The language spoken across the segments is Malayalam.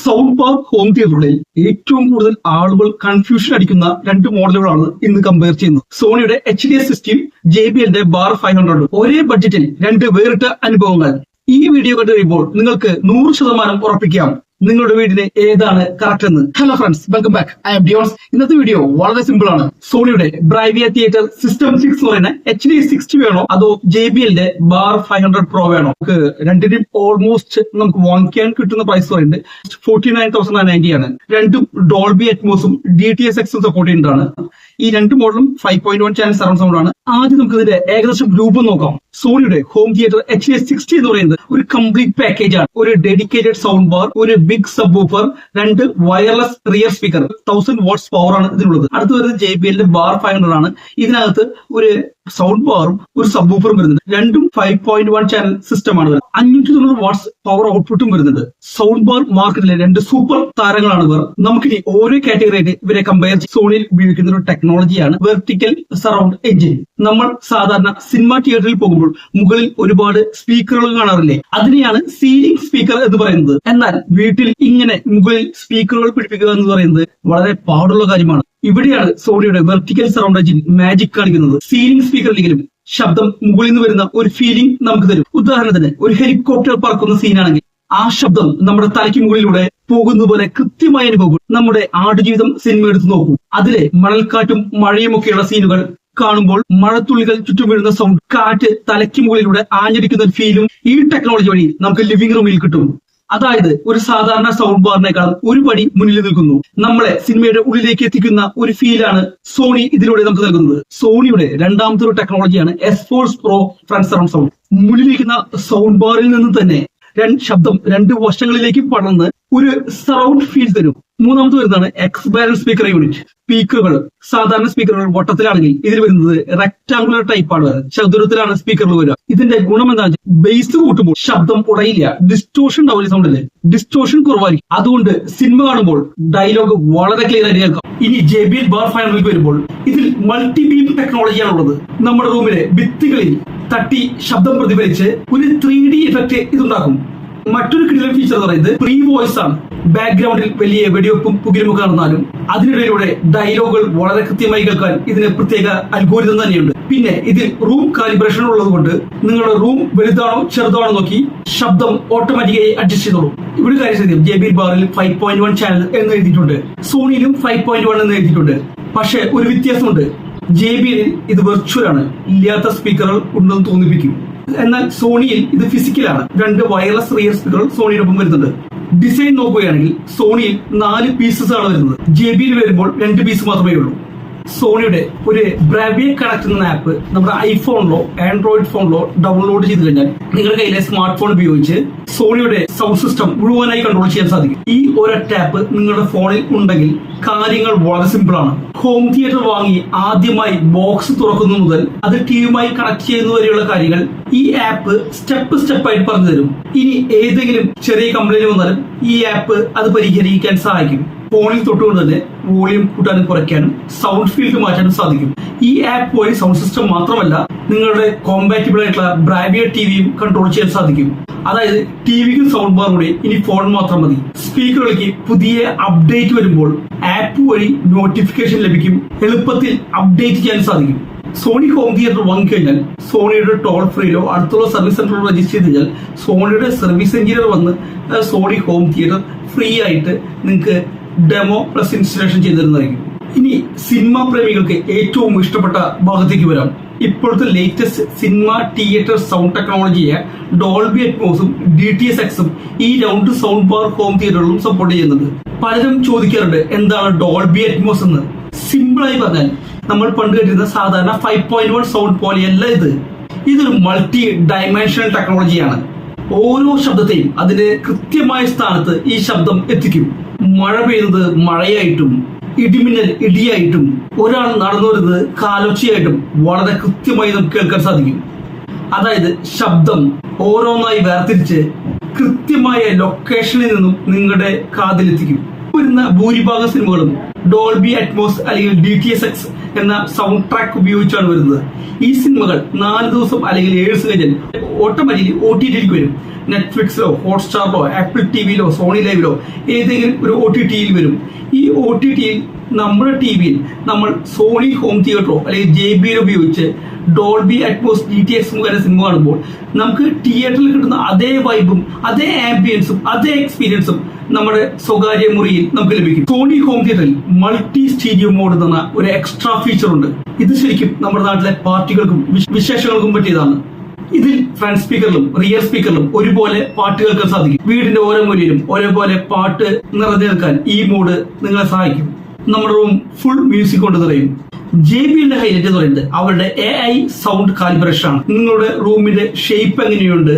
സൗണ്ട് ബാർ ഹോം തിയേറ്ററുകളിൽ ഏറ്റവും കൂടുതൽ ആളുകൾ കൺഫ്യൂഷൻ അടിക്കുന്ന രണ്ട് മോഡലുകളാണ് ഇന്ന് കമ്പയർ ചെയ്യുന്നത്. സോണിയുടെ HD60 JBLന്റെ ബാർ 500. ഒരേ ബഡ്ജറ്റിൽ രണ്ട് വേറിട്ട അനുഭവങ്ങൾ. ഈ വീഡിയോ കണ്ടു കഴിയുമ്പോൾ നിങ്ങൾക്ക് 100% ഉറപ്പിക്കാം നിങ്ങളുടെ വീടിന് ഏതാണ് കറക്റ്റ് എന്ന്. Hello friends, welcome back. I am ഡിയോൺസ്. ഇന്നത്തെ വീഡിയോ വളരെ സിമ്പിൾ ആണ്. സോണിയുടെ ബ്രൈവിയ തിയേറ്റർ സിസ്റ്റം 6 എന്ന് പറയുന്ന HD60 വേണോ അതോ JBLന്റെ ബാർ 500 Pro വേണോ? നമുക്ക് രണ്ടിനും ഓൾമോസ്റ്റ് നമുക്ക് വാങ്ങിക്കാൻ കിട്ടുന്ന പ്രൈസ് പറയുന്നത് 49,990 ആണ്. രണ്ടും ഡോൾബി അറ്റ്മോസും DTS:X സപ്പോർട്ട് ചെയ്യുന്നതാണ്. ഈ രണ്ട് മോഡലും 5.1 ചാനൽ സറൗണ്ട് സൗണ്ട് ആണ്. ആദ്യം നമുക്ക് ഇതിന്റെ ഏകദേശം രൂപം നോക്കാം. സോണിയുടെ ഹോം തിയേറ്റർ HD60 എന്ന് പറയുന്നത് ഒരു കംപ്ലീറ്റ് പാക്കേജ് ആണ്. ഒരു ഡെഡിക്കേറ്റഡ് സൗണ്ട് ബാർ, ഒരു ബിഗ് സബ് വൂഫർ, രണ്ട് wireless rear speaker, 1000 watts power ആണ് ഇതിനുള്ളത്. അടുത്ത് വരുന്നത് JBLന്റെ ബാർ 500 ആണ്. ഇതിനകത്ത് ഒരു സൗണ്ട് ബാറും ഒരു സബ് വൂഫറും വരുന്നുണ്ട്. രണ്ടും 5.1 ചാനൽ സിസ്റ്റം ആണ്. 590 വാട്ട്സ് പവർ ഔട്ട്പുട്ടും വരുന്നുണ്ട്. സൗണ്ട് ബാർ മാർക്കറ്റിലെ രണ്ട് സൂപ്പർ താരങ്ങളാണ് ഇവർ. നമുക്കിനി ഓരോ കാറ്റഗറിയായിട്ട് ഇവരെ കമ്പയർ ചെയ്ത് സോണിയിൽ ഉപയോഗിക്കുന്ന ഒരു ടെക്നോളജിയാണ് വെർട്ടിക്കൽ സറൗണ്ട് എഞ്ചിൻ. നമ്മൾ സാധാരണ സിനിമ തിയേറ്ററിൽ പോകുമ്പോൾ മുകളിൽ ഒരുപാട് സ്പീക്കറുകൾ കാണാറില്ലേ? അതിനെയാണ് സീലിംഗ് സ്പീക്കർ എന്ന് പറയുന്നത്. എന്നാൽ വീട്ടിൽ ഇങ്ങനെ മുകളിൽ സ്പീക്കറുകൾ പിടിപ്പിക്കുക എന്ന് പറയുന്നത് വളരെ പാടുള്ള കാര്യമാണ്. ഇവിടെയാണ് സോണിയുടെ വെർട്ടിക്കൽ സറൗണ്ട് എഞ്ചിൻ മാജിക് കാണിക്കുന്നത്. സീലിംഗ് സ്പീക്കറിലെങ്കിലും ശബ്ദം മുകളിൽ നിന്ന് വരുന്ന ഒരു ഫീലിംഗ് നമുക്ക് തരും. ഉദാഹരണത്തിന് ഒരു ഹെലികോപ്റ്റർ പറക്കുന്ന സീനാണെങ്കിൽ ആ ശബ്ദം നമ്മുടെ തലയ്ക്ക് മുകളിലൂടെ പോകുന്ന പോലെ കൃത്യമായി അനുഭവം. നമ്മുടെ ആടുജീവിതം സിനിമ എടുത്ത് നോക്കൂ. അതിലെ മണൽക്കാറ്റും മഴയും ഒക്കെയുള്ള സീനുകൾ കാണുമ്പോൾ മഴത്തുള്ളികൾ ചുറ്റും വീഴുന്ന സൗണ്ട്, കാറ്റ് തലയ്ക്ക് മുകളിലൂടെ ആഞ്ഞടിക്കുന്ന ഫീലും ഈ ടെക്നോളജി വഴി നമുക്ക് ലിവിംഗ് റൂമിൽ കിട്ടും. അതായത് ഒരു സാധാരണ സൗണ്ട് ബാറിനേക്കാൾ ഒരു പടി മുന്നിൽ നിൽക്കുന്നു. നമ്മളെ സിനിമയുടെ ഉള്ളിലേക്ക് എത്തിക്കുന്ന ഒരു ഫീലാണ് സോണി ഇതിലൂടെ നമുക്ക് നൽകുന്നത്. സോണിയുടെ രണ്ടാമത്തെ ഒരു ടെക്നോളജിയാണ് S-Force Pro front surround sound. മുന്നിലിരിക്കുന്ന സൗണ്ട് ബാറിൽ നിന്ന് തന്നെ ശബ്ദം രണ്ട് വശങ്ങളിലേക്ക് പടർന്ന് ഒരു സറൗണ്ട് ഫീൽ തരും. മൂന്നാമത് വരുന്നതാണ് X-Barrel സ്പീക്കർ യൂണിറ്റ്. സ്പീക്കറുകൾ സാധാരണ സ്പീക്കറുകൾ വട്ടത്തിലാണെങ്കിൽ ഇതിൽ വരുന്നത് റെക്ടാങ്കുലർ ടൈപ്പ് ആണ്. ചതുരത്തിലാണ് സ്പീക്കറുകൾ വരിക. ഇതിന്റെ ഗുണം എന്താ വെച്ചാൽ ബേസ് കൂട്ടുമ്പോൾ ശബ്ദം ഉടയില്ല, ഡിസ്റ്റോഷൻ ഉണ്ടാവില്ല. സൗണ്ടില് ഡിസ്റ്റോഷൻ കുറവായിരിക്കും. അതുകൊണ്ട് സിനിമ കാണുമ്പോൾ ഡയലോഗ് വളരെ ക്ലിയർ ആയിട്ട് കേൾക്കാം. ഇനി JBL ബാർ 500 വരുമ്പോൾ ഇതിൽ മൾട്ടി ബീം ടെക്നോളജിയാണ് ഉള്ളത്. നമ്മുടെ റൂമിലെ ഭിത്തികളിൽ തട്ടി ശബ്ദം പ്രതിഫലിച്ച് ഒരു 3D ഇഫക്റ്റ് ഇതുണ്ടാക്കും. മറ്റൊരു കിടിലൻ ഫീച്ചർ എന്ന് പറയുന്നത് പ്രീ വോയിസ് ആണ്. ബാക്ക്ഗ്രൗണ്ടിൽ വലിയ വെടിവെപ്പും പുകിലുമൊക്കെ നടന്നാലും അതിനിടയിലൂടെ ഡയലോഗുകൾ വളരെ കൃത്യമായി കേൾക്കാൻ ഇതിന് പ്രത്യേക അൽഗോരിതം തന്നെയുണ്ട്. പിന്നെ ഇതിൽ റൂം കാലിബ്രേഷൻ ഉള്ളത് കൊണ്ട് നിങ്ങളുടെ റൂം വലുതാണോ ചെറുതാണോ നോക്കി ശബ്ദം ഓട്ടോമാറ്റിക്കായി അഡ്ജസ്റ്റ് ചെയ്തോളൂ. ഇവിടെ കാര്യം ശ്രദ്ധിക്കും, JBL ബാറിൽ 5.1 ചാനൽ എന്ന് എഴുതിയിട്ടുണ്ട്, സോണിയിലും 5.1 എന്ന് എഴുതിയിട്ടുണ്ട്. പക്ഷെ ഒരു വ്യത്യാസമുണ്ട്. JBL ഇത് വെർച്വൽ ആണ്, ഇല്ലാത്ത സ്പീക്കറുകൾ ഉണ്ടെന്ന് തോന്നിപ്പിക്കും. എന്നാൽ സോണിയിൽ ഇത് ഫിസിക്കലാണ്. രണ്ട് വയർലെസ് റിയർ സ്പീക്കറുകൾ സോണിയോടൊപ്പം വരുന്നുണ്ട്. ഡിസൈൻ നോക്കുകയാണെങ്കിൽ സോണിയിൽ 4 പീസസ് ആണ് വരുന്നത്. JBL വരുമ്പോൾ 2 പീസ് മാത്രമേ ഉള്ളൂ. സോണിയുടെ ഒരു ബ്രാവിയ കണക്ട് എന്ന ആപ്പ് നമ്മുടെ ഐഫോണിലോ ആൻഡ്രോയിഡ് ഫോണിലോ ഡൗൺലോഡ് ചെയ്ത് കഴിഞ്ഞാൽ നിങ്ങളുടെ കയ്യിലെ സ്മാർട്ട് ഫോൺ ഉപയോഗിച്ച് സോണിയുടെ സൗണ്ട് സിസ്റ്റം മുഴുവനായി കൺട്രോൾ ചെയ്യാൻ സാധിക്കും. ഈ ഒരൊറ്റ ആപ്പ് നിങ്ങളുടെ ഫോണിൽ ഉണ്ടെങ്കിൽ കാര്യങ്ങൾ വളരെ സിമ്പിൾ ആണ്. ഹോം തിയേറ്റർ വാങ്ങി ആദ്യമായി ബോക്സ് തുറക്കുന്നു മുതൽ അത് ടിവിയുമായി കണക്ട് ചെയ്യുന്ന വരെയുള്ള കാര്യങ്ങൾ ഈ ആപ്പ് സ്റ്റെപ്പ് സ്റ്റെപ്പായിട്ട് പറഞ്ഞു തരും. ഇനി ഏതെങ്കിലും ചെറിയ കംപ്ലൈന്റ് വന്നാലും ഈ ആപ്പ് അത് പരിഹരിക്കാൻ സഹായിക്കും. ഫോണിൽ തൊട്ടുകൊണ്ട് തന്നെ വോളിയം കൂട്ടാനും കുറയ്ക്കാനും സൗണ്ട് ഫീൽഡ് മാറ്റാനും സാധിക്കും. ഈ ആപ്പ് വഴി സൗണ്ട് സിസ്റ്റം മാത്രമല്ല നിങ്ങളുടെ കോമ്പാറ്റബിൾ ആയിട്ടുള്ള ബ്രാവിയ ടിവിയും കൺട്രോൾ ചെയ്യാൻ സാധിക്കും. അതായത് ടിവിക്കും സൗണ്ട് ബാർ കൂടി ഇനി ഫോൺ മാത്രം മതി. സ്പീക്കറുകൾക്ക് പുതിയ അപ്ഡേറ്റ് വരുമ്പോൾ ആപ്പ് വഴി നോട്ടിഫിക്കേഷൻ ലഭിക്കും. എളുപ്പത്തിൽ അപ്ഡേറ്റ് ചെയ്യാൻ സാധിക്കും. സോണി ഹോം തിയേറ്റർ വാങ്ങിക്കഴിഞ്ഞാൽ സോണിയുടെ ടോൾ ഫ്രീയിലോ അടുത്തുള്ള സർവീസ് സെന്ററിലോ രജിസ്റ്റർ ചെയ്ത് കഴിഞ്ഞാൽ സോണിയുടെ സർവീസ് എഞ്ചിനീയർ വന്ന് സോണി ഹോം തിയേറ്റർ ഫ്രീ ആയിട്ട് നിങ്ങൾക്ക് ഡെമോ പ്ലസ് ഇൻസ്റ്റലേഷൻ ചെയ്തു തരുന്നതായിരിക്കും. ഇനി സിനിമാ പ്രേമികൾക്ക് ഏറ്റവും ഇഷ്ടപ്പെട്ട ഭാഗത്തേക്ക് വരാം. ഇപ്പോഴത്തെ ലേറ്റസ്റ്റ് സിനിമ തിയേറ്റർ സൗണ്ട് ടെക്നോളജിയെ ഡോൾബി അറ്റ്മോസും DTS:Xഉം ഈ രണ്ട് സൗണ്ട് ബാർ ഹോം തിയേറ്ററുകളും സപ്പോർട്ട് ചെയ്യുന്നുണ്ട്. പലരും ചോദിക്കാറുണ്ട് എന്താണ് ഡോൾബി അറ്റ്മോസ് എന്ന്. സിമ്പിളായി പറഞ്ഞാൽ നമ്മൾ പണ്ട് കേട്ടിരുന്ന സാധാരണ 5.1 സൗണ്ട് പോലെയല്ല ഇത്. ഇതൊരു മൾട്ടി ഡയമെൻഷണൽ ടെക്നോളജിയാണ്. ഓരോ ശബ്ദത്തെയും അതിന്റെ കൃത്യമായ സ്ഥാനത്ത് ഈ ശബ്ദം എത്തിക്കും. മഴ പെയ്യുന്നത് മഴയായിട്ടും ഇടിമിന്നൽ ഇടിയായിട്ടും ഒരാൾ നടന്നു വരുന്നത് കാലൊച്ചയായിട്ടും വളരെ കൃത്യമായി നമുക്ക് കേൾക്കാൻ സാധിക്കും. അതായത് ശബ്ദം ഓരോന്നായി വേർതിരിച്ച് കൃത്യമായ ലൊക്കേഷനിൽ നിന്നും നിങ്ങളുടെ കാതിലെത്തിക്കും. വരുന്ന ഭൂരിഭാഗം സിനിമകളും ഡോൾബി അറ്റ്മോസ് അല്ലെങ്കിൽ DTS:X എന്ന സൗണ്ട് ട്രാക്ക് ഉപയോഗിച്ചാണ് വരുന്നത്. ഈ സിനിമകൾ 4 ദിവസം അല്ലെങ്കിൽ 7 ദിവസം കഴിഞ്ഞാൽ ഓട്ടോമാറ്റിക്കലി OTTയിലേക്ക് വരും. നെറ്റ്ഫ്ലിക്സിലോ ഹോട്ട്സ്റ്റാറിലോ ആപ്പിൾ ടിവിയിലോ സോണി ലൈവിലോ ഏതെങ്കിലും ഒരു OTT-യിൽ വരും. ഈ OTT-യിൽ നമ്മുടെ ടിവിയിൽ നമ്മൾ സോണി ഹോം തിയേറ്ററോ അല്ലെങ്കിൽ JBL ഉപയോഗിച്ച് ഡോൾബി അറ്റ്മോസ് DTX മുഖേന സിനിമ കാണുമ്പോൾ നമുക്ക് തിയേറ്ററിൽ കിട്ടുന്ന അതേ വൈബും അതേ ആംബിയൻസും അതേ എക്സ്പീരിയൻസും നമ്മുടെ സ്വകാര്യ മുറിയിൽ നമുക്ക് ലഭിക്കും. സോണി ഹോം തിയേറ്ററിൽ മൾട്ടി സ്റ്റീരിയോ മോഡ് എന്ന ഒരു എക്സ്ട്രാ ഫീച്ചർ ഉണ്ട്. ഇത് ശരിക്കും നമ്മുടെ നാട്ടിലെ പാർട്ടികൾക്കും വിശേഷങ്ങൾക്കും പറ്റിയതാണ്. ഇതിൽ ഫ്രണ്ട് സ്പീക്കറിലും റിയർ സ്പീക്കറിലും ഒരുപോലെ പാട്ട് കേൾക്കാൻ സാധിക്കും. വീടിന്റെ ഓരോ മൂലയിലും ഒരേപോലെ പാട്ട് നിറഞ്ഞു നിൽക്കാൻ ഈ മോഡ് നിങ്ങളെ സഹായിക്കും. നമ്മുടെ റൂം ഫുൾ മ്യൂസിക് കൊണ്ട് നിറയും. JBLന്റെ ഹൈലൈറ്റ് എന്ന് പറയുന്നത് അവരുടെ AI സൗണ്ട് കാലിബ്രേഷൻ ആണ്. നിങ്ങളുടെ റൂമിന്റെ ഷേപ്പ് എങ്ങനെയുണ്ട്,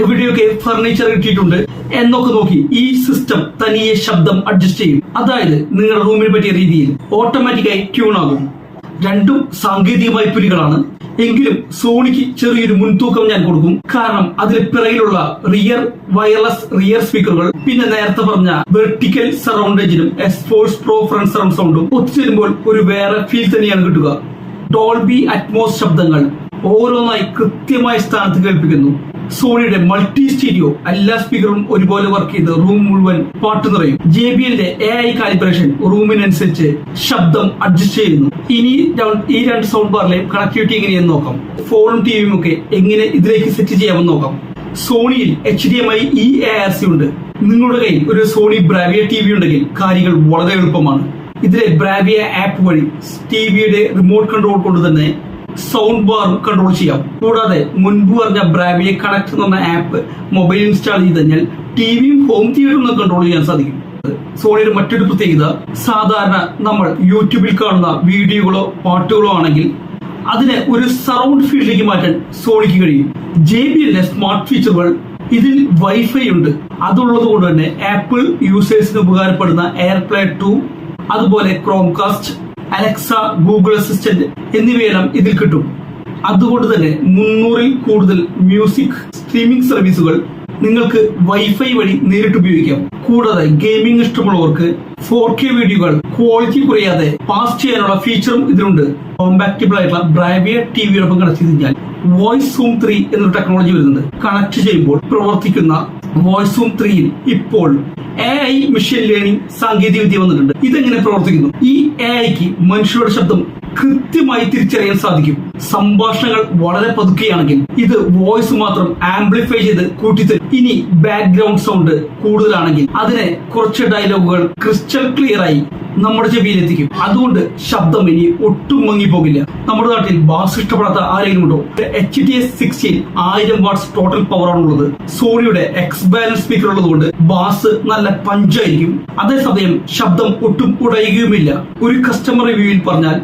എവിടെയൊക്കെ ഫർണിച്ചർ ഇട്ടിട്ടുണ്ട് എന്നൊക്കെ നോക്കി ഈ സിസ്റ്റം തനിയെ ശബ്ദം അഡ്ജസ്റ്റ് ചെയ്യും. അതായത് നിങ്ങളുടെ റൂമിന് പറ്റിയ രീതിയിൽ ഓട്ടോമാറ്റിക്കായി ട്യൂൺ ആകും. രണ്ടും സാങ്കേതിക വൈപ്പുലികളാണ്. എങ്കിലും സോണിക്ക് ചെറിയൊരു മുൻതൂക്കം ഞാൻ കൊടുക്കും. കാരണം അതിന് പിറകിലുള്ള വയർലെസ് റിയർ സ്പീക്കറുകൾ, പിന്നെ നേരത്തെ പറഞ്ഞ വെർട്ടിക്കൽ സറൗണ്ട് എഞ്ചിനും S-Force Pro ഫ്രണ്ട് സറൗണ്ട് സൗണ്ടും ഒത്തുചേരുമ്പോൾ ഒരു വേറെ ഫീൽ തന്നെയാണ് കിട്ടുക. ഡോൾബി അറ്റ്മോസ് ശബ്ദങ്ങൾ ഓരോന്നായി കൃത്യമായ സ്ഥാനത്ത് കേൾപ്പിക്കുന്നു. സോണിയുടെ മൾട്ടി സ്റ്റീരിയോ എല്ലാ സ്പീക്കറും ഒരുപോലെ വർക്ക് ചെയ്ത് റൂം മുഴുവൻ പാട്ട് നിറയും. JBLന്റെ AI കാലിബ്രേഷൻ റൂമിനനുസരിച്ച് ശബ്ദം അഡ്ജസ്റ്റ് ചെയ്യുന്നു. ഇനി ഈ രണ്ട് സൗണ്ട് ബാറിലെയും കണക്ടിവിറ്റി എങ്ങനെയെന്ന് നോക്കാം. ഫോണും ടിവിയും ഒക്കെ എങ്ങനെ ഇതിലേക്ക് സെറ്റ് ചെയ്യാമെന്ന് നോക്കാം. സോണിയിൽ HDMI eARC ഉണ്ട്. നിങ്ങളുടെ കയ്യിൽ ഒരു സോണി ബ്രാവിയ TV ഉണ്ടെങ്കിൽ കാര്യങ്ങൾ വളരെ എളുപ്പമാണ്. ഇതിലെ ബ്രാവിയ ആപ്പ് വഴി ടിവിയുടെ റിമോട്ട് കൺട്രോൾ കൊണ്ട് തന്നെ സൗണ്ട് ബാർ കൺട്രോൾ ചെയ്യാം. കൂടാതെ മുൻപ് പറഞ്ഞ ബ്രാവിയ കണക്ട് എന്ന് പറഞ്ഞ ആപ്പ് മൊബൈൽ ഇൻസ്റ്റാൾ ചെയ്ത് കഴിഞ്ഞാൽ ടിവിയും ഹോം തിയേറ്ററും കൺട്രോൾ ചെയ്യാൻ സാധിക്കും. സോണിയുടെ മറ്റൊരു പ്രത്യേകത, സാധാരണ നമ്മൾ യൂട്യൂബിൽ കാണുന്ന വീഡിയോകളോ പാട്ടുകളോ ആണെങ്കിൽ അതിനെ ഒരു സറൗണ്ട് ഫീൽഡിലേക്ക് മാറ്റാൻ സോണിക്ക് കഴിയും. JBLന്റെ സ്മാർട്ട് ഫീച്ചറുകൾ ഇതിൽ വൈഫൈ ഉണ്ട്. അതുള്ളത് കൊണ്ട് തന്നെ ആപ്പിൾ യൂസേഴ്സിന് ഉപകാരപ്പെടുന്ന എയർപ്ലേ 2, അതുപോലെ ക്രോംകാസ്റ്റ്, അലക്സ, ഗൂഗിൾ അസിസ്റ്റന്റ് എന്നിവയെല്ലാം ഇതിൽ കിട്ടും. അതുകൊണ്ട് തന്നെ 300-ൽ കൂടുതൽ മ്യൂസിക് സ്ട്രീമിംഗ് സർവീസുകൾ നിങ്ങൾക്ക് വൈഫൈ വഴി നേരിട്ട് ഉപയോഗിക്കാം. കൂടാതെ ഗെയിമിംഗ് ഇഷ്ടമുള്ളവർക്ക് 4K വീഡിയോകൾ ക്വാളിറ്റി കുറയാതെ പാസ് ചെയ്യാനുള്ള ഫീച്ചറും ഇതിലുണ്ട്. കോമ്പാക്റ്റബിൾ ആയിട്ടുള്ള ബ്രാവിയ ടിവിയോടൊപ്പം കണക്ട് ചെയ്ത് കഴിഞ്ഞാൽ വോയിസ് സൂം 3 എന്നൊരു ടെക്നോളജി വരുന്നുണ്ട്. കണക്ട് ചെയ്യുമ്പോൾ പ്രവർത്തിക്കുന്ന വോയിസ് സൂം 3-ൽ ഇപ്പോൾ AI മെഷീൻ ലേണിംഗ് സാങ്കേതിക വിദ്യ വന്നിട്ടുണ്ട്. ഇതെങ്ങനെ പ്രവർത്തിക്കുന്നു? ഈ AIക്ക് മനുഷ്യരുടെ ശബ്ദം കൃത്യമായി തിരിച്ചറിയാൻ സാധിക്കും. സംഭാഷണങ്ങൾ വളരെ പതുക്കെയാണെങ്കിൽ ഇത് വോയിസ് മാത്രം ആംപ്ലിഫൈ ചെയ്ത് കൂട്ടിത്തരും. ഇനി ബാക്ക്ഗ്രൗണ്ട് സൗണ്ട് കൂടുതലാണെങ്കിൽ അതിനെ കുറച്ച് ഡയലോഗുകൾ ക്രിസ്റ്റൽ ക്ലിയർ ആയി നമ്മുടെ ചെവിയിലെത്തിക്കും. അതുകൊണ്ട് ശബ്ദം ഇനി ഒട്ടും മങ്ങിപ്പോകില്ല. നമ്മുടെ നാട്ടിൽ ബാസ് ഇഷ്ടപ്പെടാത്ത ആരെങ്കിലും ഉണ്ടോ? HTS 16 1000 വാട്ട്സ് ടോട്ടൽ പവർ ആണുള്ളത്. സോണിയുടെ എക്സ് ബാലൻസ് സ്പീക്കർ ഉള്ളതുകൊണ്ട് ബാസ് നല്ല പഞ്ചായിരിക്കും. അതേസമയം ശബ്ദം ഒട്ടും ഉടയുകയുമില്ല. ഒരു കസ്റ്റമർ റിവ്യൂവിൽ പറഞ്ഞാൽ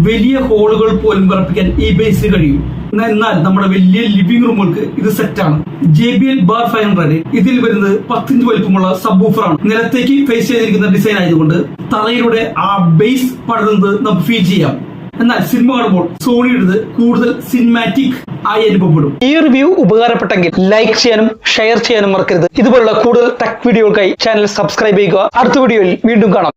വലിയ ഹോളുകൾ പോലും വിറപ്പിക്കാൻ ഈ ബേസിന് കഴിയും. എന്നാൽ നമ്മുടെ വലിയ ലിവിംഗ് റൂമുകൾക്ക് ഇത് സെറ്റാണ്. JBL Bar 500 ഇതിൽ വരുന്നത് 10 ഇഞ്ച് വലിപ്പമുള്ള സബ് വൂഫറാണ്. നിലത്തേക്ക് ഫേസ് ചെയ്തിരിക്കുന്ന ഡിസൈൻ ആയതുകൊണ്ട് തറയിലൂടെ ആ ബേസ് പടരുന്നത് നമുക്ക് ഫീൽ ചെയ്യാം. എന്നാൽ സിനിമ കാണുമ്പോൾ സോണിയുടേത് കൂടുതൽ സിനിമാറ്റിക് ആയി അനുഭവപ്പെടും. ഈ റിവ്യൂ ഉപകാരപ്പെട്ടെങ്കിൽ ലൈക്ക് ചെയ്യാനും ഷെയർ ചെയ്യാനും മറക്കരുത്. ഇതുപോലുള്ള കൂടുതൽ ടെക് വീഡിയോകൾക്കായി ചാനൽ സബ്സ്ക്രൈബ് ചെയ്യുക. അടുത്ത വീഡിയോയിൽ വീണ്ടും കാണാം.